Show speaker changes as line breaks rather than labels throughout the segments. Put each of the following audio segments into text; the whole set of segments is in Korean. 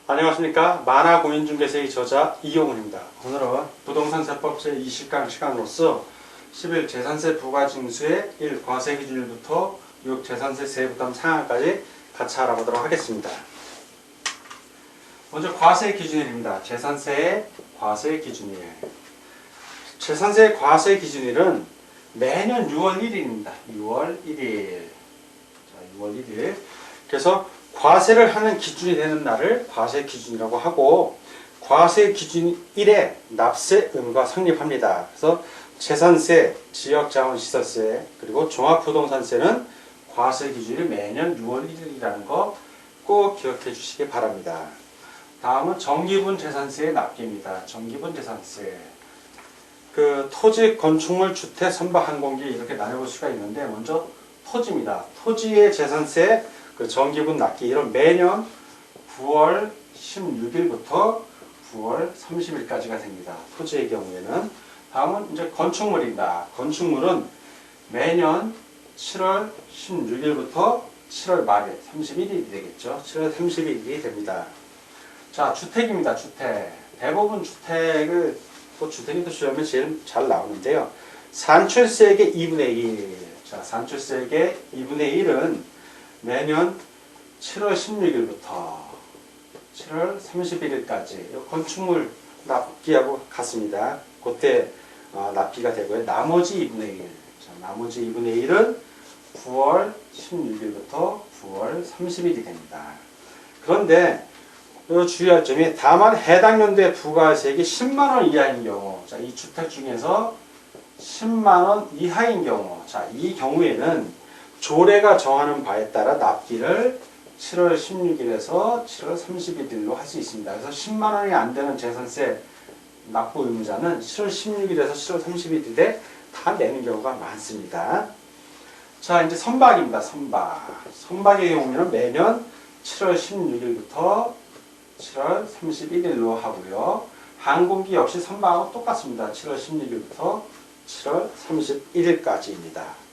안녕하십니까. 만화공인중개사의 저자 이용훈입니다. 오늘은 부동산 세법 제20강 시간으로서 11 재산세 부과징수의 1 과세 기준일부터 6 재산세 세부담 상한까지 같이 알아보도록 하겠습니다. 먼저 과세 기준일입니다. 재산세의 과세 기준일. 재산세 과세 기준일은 매년 6월 1일입니다. 6월 1일. 자, 6월 1일. 그래서 과세를 하는 기준이 되는 날을 과세 기준이라고 하고, 과세 기준일에 납세 의무가 성립합니다. 그래서 재산세, 지역자원시설세, 그리고 종합부동산세는 과세 기준이 매년 6월 1일이라는 거 꼭 기억해 주시기 바랍니다. 다음은 정기분 재산세의 납기입니다. 정기분 재산세. 토지, 건축물, 주택, 선박, 항공기 이렇게 나눠볼 수가 있는데, 먼저 토지입니다. 토지의 재산세 정기분 납기일은 매년 9월 16일부터 9월 30일까지가 됩니다. 토지의 경우에는. 다음은 이제 건축물입니다. 건축물은 매년 7월 16일부터 7월 말일 31일이 되겠죠. 7월 31일이 됩니다. 자, 주택입니다. 주택. 대부분 주택을 주택이 또 시험에 제일 잘 나오는데요. 산출세액의 2분의 1. 자, 산출세액의 2분의 1은 매년 7월 16일부터 7월 31일까지 건축물 납기하고 같습니다. 그때 납기가 되고요. 나머지 2분의 1. 자, 나머지 2분의 1은 9월 16일부터 9월 30일이 됩니다. 그런데 주의할 점이, 다만 해당 연도의 부가세액이 10만원 이하인 경우, 자, 이 주택 중에서 10만원 이하인 경우, 자, 이 경우에는 조례가 정하는 바에 따라 납기를 7월 16일에서 7월 31일로 할 수 있습니다. 그래서 10만원이 안 되는 재산세 납부 의무자는 7월 16일에서 7월 31일에 다 내는 경우가 많습니다. 자, 이제 선박입니다. 선박. 선박의 경우에는 매년 7월 16일부터 7월 31일로 하고요. 항공기 역시 선박하고 똑같습니다. 7월 16일부터 7월 31일까지입니다.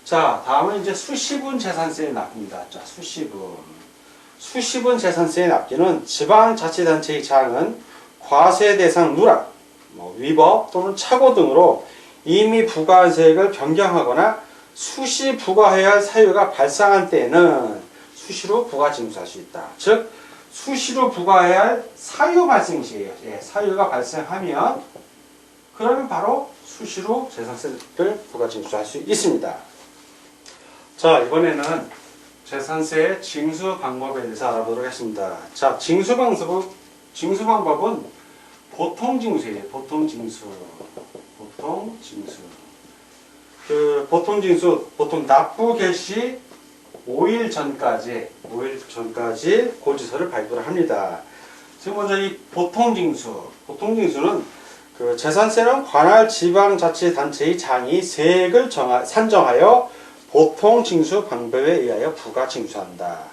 자, 다음은 이제 수시분 재산세의 납기입니다. 자, 수시분. 수시분 재산세의 납기는 지방자치단체의 장은 과세 대상 누락, 위법 또는 착오 등으로 이미 부과한 세액을 변경하거나 수시 부과해야 할 사유가 발생한 때에는 수시로 부과징수할 수 있다. 즉, 수시로 부과해야 할 사유 발생 시에요. 예, 사유가 발생하면 그러면 바로 수시로 재산세를 부과징수할 수 있습니다. 자, 이번에는 재산세의 징수 방법에 대해서 알아보도록 하겠습니다. 자, 징수 방법은 보통징수예요. 보통징수. 보통 납부 개시 5일 전까지 고지서를 발부를 합니다. 지금 먼저 이 보통징수는 재산세는 관할 지방자치단체의 장이 세액을 산정하여 보통징수 방법에 의하여 부과징수한다.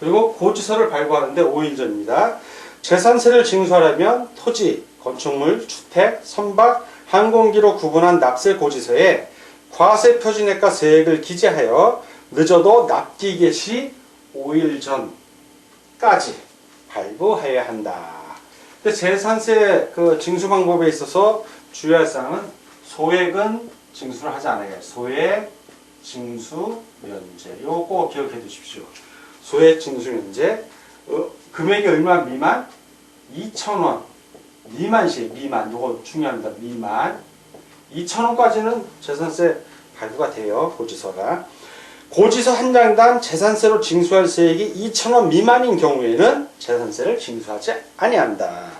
그리고 고지서를 발부하는데 5일 전입니다. 재산세를 징수하려면 토지, 건축물, 주택, 선박, 항공기로 구분한 납세 고지서에 과세 표준액과 세액을 기재하여 늦어도 납기 개시 5일 전까지 발부해야 한다. 근데 재산세 징수 방법에 있어서 주의할 사항은 소액은 징수를 하지 않아요. 소액, 징수, 면제. 요거 기억해 두십시오. 소액, 징수, 면제. 금액이 얼마 미만? 2,000원. 미만. 요거 중요합니다. 미만. 2,000원까지는 재산세 발부가 돼요. 고지서가. 고지서 한 장당 재산세로 징수할 세액이 2,000원 미만인 경우에는 재산세를 징수하지 아니한다.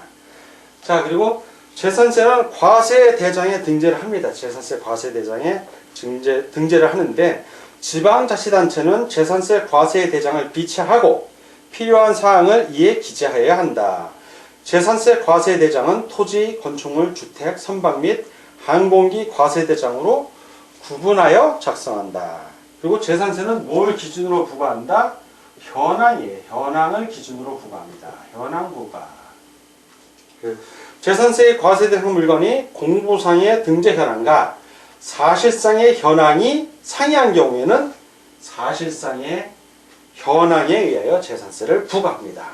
자, 그리고 재산세는 과세 대장에 등재를 합니다. 재산세 과세 대장에 등재를 하는데, 지방자치단체는 재산세 과세 대장을 비치하고 필요한 사항을 이에 기재하여야 한다. 재산세 과세 대장은 토지, 건축물, 주택, 선박 및 항공기 과세 대장으로 구분하여 작성한다. 그리고 재산세는 뭘 기준으로 부과한다? 현황이에요. 현황을 기준으로 부과합니다. 현황 부과. 재산세의 과세대상 물건이 공보상의 등재 현황과 사실상의 현황이 상이한 경우에는 사실상의 현황에 의하여 재산세를 부과합니다.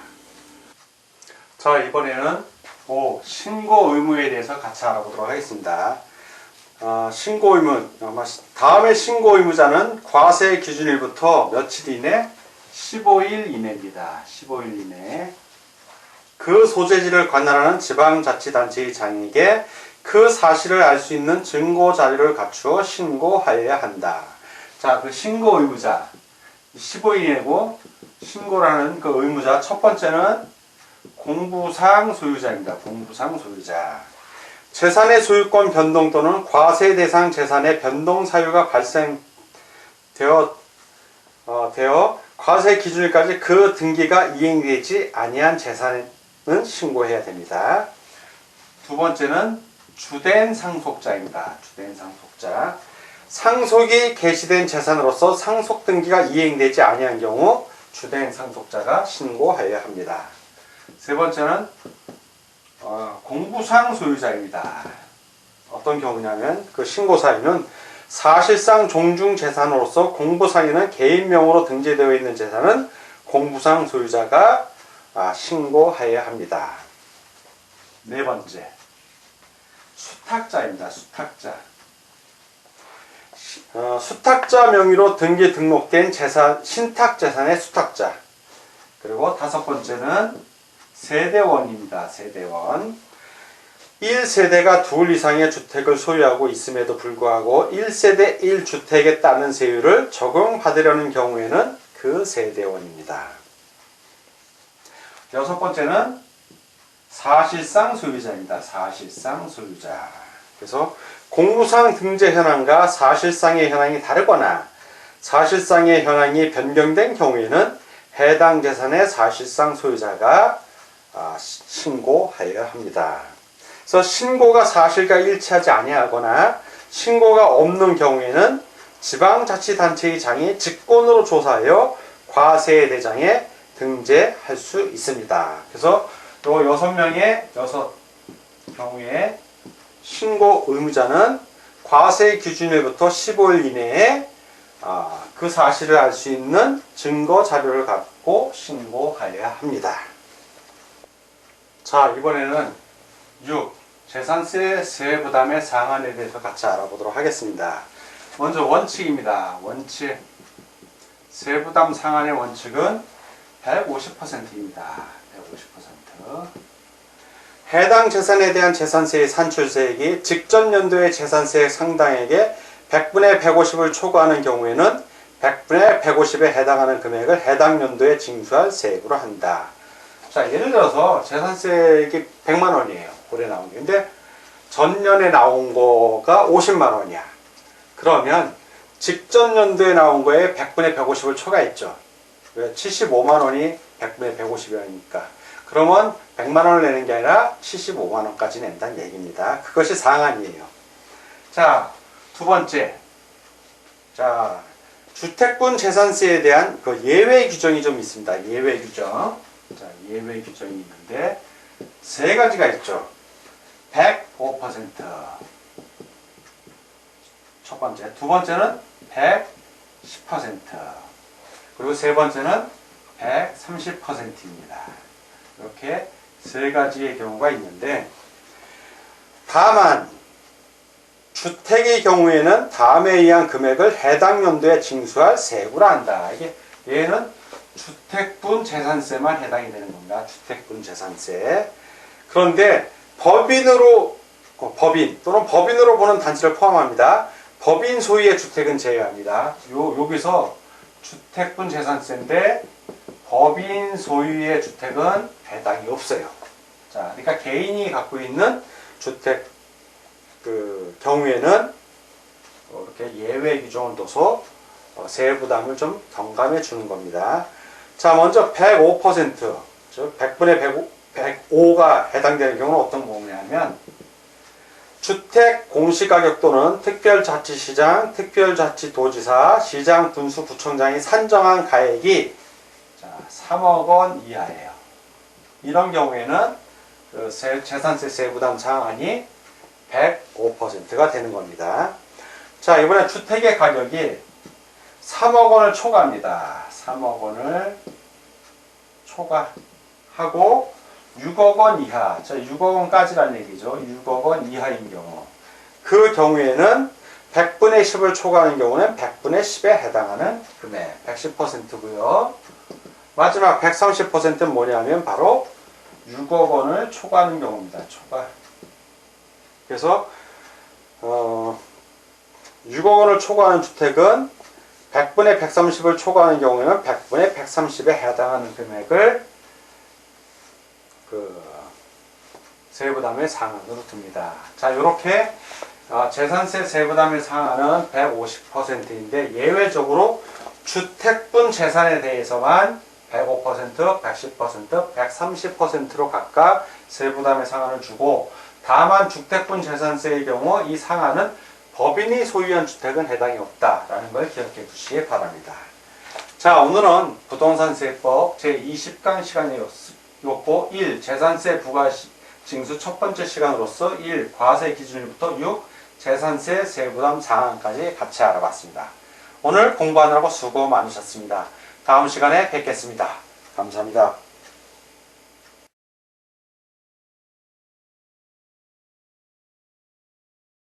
자, 이번에는 신고 의무에 대해서 같이 알아보도록 하겠습니다. 신고 의무, 다음에 신고 의무자는 과세 기준일부터 며칠 이내? 15일 이내입니다. 15일 이내. 그 소재지를 관할하는 지방자치단체의 장에게 그 사실을 알 수 있는 증거 자료를 갖추어 신고하여야 한다. 자, 그 신고 의무자 15일이고 신고라는 그 의무자 첫 번째는 공부상 소유자입니다. 공부상 소유자. 재산의 소유권 변동 또는 과세 대상 재산의 변동 사유가 발생되어 과세 기준일까지 그 등기가 이행되지 아니한 재산은 신고해야 됩니다. 두 번째는 주된 상속자입니다. 주된 상속자. 상속이 개시된 재산으로서 상속 등기가 이행되지 아니한 경우 주된 상속자가 신고하여야 합니다. 세 번째는 공부상 소유자입니다. 어떤 경우냐면 그 신고 사유는 사실상 종중 재산으로서 공부상에는 개인명으로 등재되어 있는 재산은 공부상 소유자가 신고하여야 합니다. 네 번째, 수탁자입니다. 수탁자. 수탁자 명의로 등기 등록된 재산, 신탁재산의 수탁자. 그리고 다섯 번째는 세대원입니다. 세대원. 1세대가 둘 이상의 주택을 소유하고 있음에도 불구하고 1세대 1주택에 따른 세율을 적용받으려는 경우에는 그 세대원입니다. 여섯 번째는 사실상 소유자입니다. 사실상 소유자. 그래서 공부상 등재 현황과 사실상의 현황이 다르거나 사실상의 현황이 변경된 경우에는 해당 재산의 사실상 소유자가 신고하여야 합니다. 그래서 신고가 사실과 일치하지 아니하거나 신고가 없는 경우에는 지방자치단체의 장이 직권으로 조사하여 과세대장에 등재할 수 있습니다. 그래서 요 여섯 경우에 신고 의무자는 과세 기준일부터 15일 이내에 그 사실을 알 수 있는 증거 자료를 갖고 신고하여야 합니다. 자, 이번에는 6. 재산세 세부담의 상한에 대해서 같이 알아보도록 하겠습니다. 먼저 원칙입니다. 원칙. 세부담 상한의 원칙은 150%입니다. 150%. 해당 재산에 대한 재산세의 산출세액이 직전 연도의 재산세액 상당액의 100분의 150을 초과하는 경우에는 100분의 150에 해당하는 금액을 해당 연도에 징수할 세액으로 한다. 자, 예를 들어서 재산세액이 100만 원이에요. 올해 나온 게. 근데 전년에 나온 거가 50만 원이야. 그러면 직전 연도에 나온 거에 100분의 150을 초과했죠. 왜? 75만 원이 100분의 150이니까. 그러면 100만 원을 내는 게 아니라 75만 원까지 낸다는 얘기입니다. 그것이 상한이에요. 자, 두 번째. 자, 주택분 재산세에 대한 그 예외 규정이 좀 있습니다. 예외 규정. 자, 예외 규정이 있는데 세 가지가 있죠. 105%. 첫 번째. 두 번째는 110%. 그리고 세 번째는 130%입니다. 이렇게 세 가지의 경우가 있는데, 다만 주택의 경우에는 다음에 의한 금액을 해당 연도에 징수할 세액으로 한다. 이게 얘는 주택분 재산세만 해당이 되는 겁니다. 주택분 재산세. 그런데 법인 또는 법인으로 보는 단체를 포함합니다. 법인 소유의 주택은 제외합니다. 여기서 주택분 재산세인데 법인 소유의 주택은 해당이 없어요. 자, 그러니까 개인이 갖고 있는 주택 그 경우에는 이렇게 예외 규정을 둬서 세부담을 좀 경감해 주는 겁니다. 자, 먼저 105%, 즉 100분의 105가 해당되는 경우는 어떤 경우냐면 주택 공시가격 또는 특별자치시장, 특별자치도지사, 시장, 군수, 구청장이 산정한 가액이 3억 원 이하예요. 이런 경우에는 그 재산세 세부담 상한이 105%가 되는 겁니다. 자, 이번에 주택의 가격이 3억 원을 초과합니다. 3억 원을 초과하고 6억 원 이하, 자 6억 원까지란 얘기죠. 6억 원 이하인 경우, 그 경우에는 100분의 10을 초과하는 경우는 100분의 10에 해당하는 금액 110%고요. 마지막 130%는 뭐냐면 바로 6억 원을 초과하는 경우입니다. 초과. 그래서 6억 원을 초과하는 주택은 100분의 130을 초과하는 경우에는 100분의 130에 해당하는 금액을 세부담의 상한으로 둡니다. 자, 이렇게 재산세 세부담의 상한은 150%인데 예외적으로 주택분 재산에 대해서만 105%, 110%, 130%로 각각 세부담의 상한을 주고, 다만 주택분 재산세의 경우 이 상한은 법인이 소유한 주택은 해당이 없다라는 걸 기억해 두시기 바랍니다. 자, 오늘은 부동산세법 제20강 시간이었고 1. 재산세 부과 징수 첫 번째 시간으로서 1. 과세 기준일부터 6. 재산세 세부담 상한까지 같이 알아봤습니다. 오늘 공부하느라고 수고 많으셨습니다. 다음 시간에 뵙겠습니다. 감사합니다.